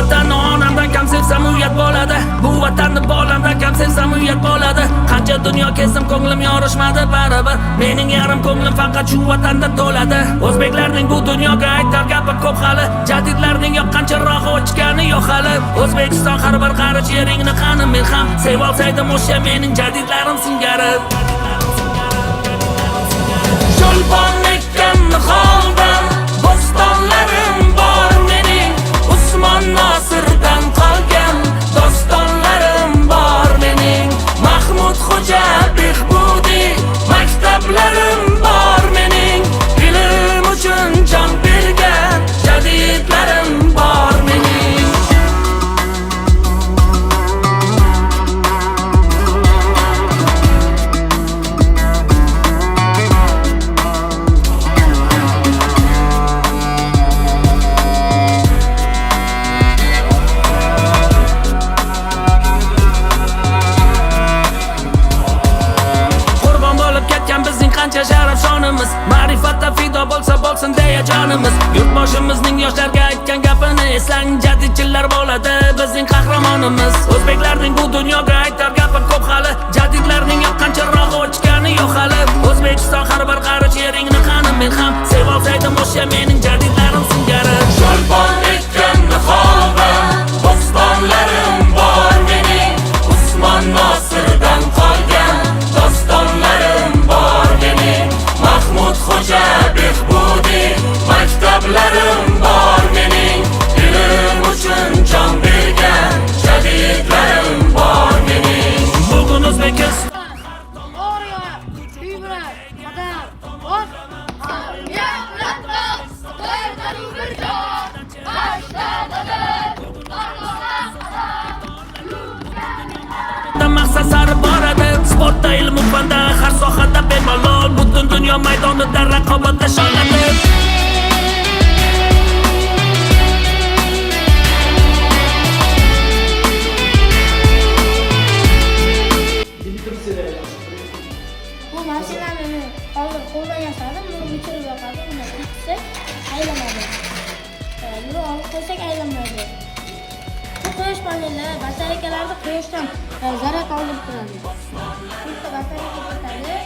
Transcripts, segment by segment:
vatanni onamdan kam sevsam uyat bo'ladi. Bu vatanni bolamdan kam sevsam uyat bo'ladi. Qancha dunyo kezdim ko'nglim yorishmadi baribir. Mening yarim ko'nglim faqat shu vatanda to'ladi. O'zbeklarning bu dunyoga aytar gapi ko'p hali. Jadidlarning yoqqancharoq o'chgani yo'q hali. O'zbekiston har bir qarich yeringni qani men ham sevib olsaydim o'sha mening jadidlarim singari. Cho'lpon ekkan holdan bo'stonlarim bor mening. Usmon Nosirdan qolgan dostonlarim bor mening. Mahmud Xo'ja Behbudiy maktablarim bor mening. Ilm uchun jon bergan jadidlarim bor mening. Qancha sharaf shonimiz, ma'rifatda fido bo'lsa bo'lsin deya jonimiz. Yurtboshimizning yoshlarga aytgan gapini eslang, jadidchilar bo'ladi bizning qahramonimiz. O'zbeklarning bu dunyoga aytar gapi ko'p hali. Jadidlarning yoqqancharoq o'chgani yo'q hali. O'zbekiston har bir qarich yeringni qani men ham sevib olsaydim o'sha mening jadidlarim singari. Cho'lpon ekkan holdan bo'stonlarim bor mening. Usmon Nosirdan qolgan dostonlarim bor mening. Mahmud Xo'ja Behbudiy maktablarim bor mening. Ilm uchun jon bergan jadidlarim bor mening. Bugun O'zbekiston maqsad sari boradi. Sportda, ilm fanda, har sohada bemalol butun dunyo maydonida raqobatda shonladi. Bu mashinani hozir qo'ldan yasadim, buni bitirib yoqadi, uni tutsak aylanadi. Buni olib qo'ysak aylanmaydi. Bu quyosh panellari batareykalarni quyoshdan zarar olib turadi. Bitta batareyka ketadi.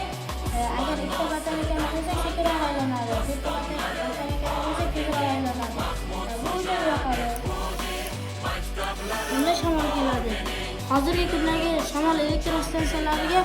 Agar ikkita batareykani qo'ysak sekinroq aylanadi. Bitta batareykani qo'ysak tezroq aylanadi. Bu o'zini yoqadi. Bunda shamol keladi. Hozirgi kundagi shamol elektr stansiyalariga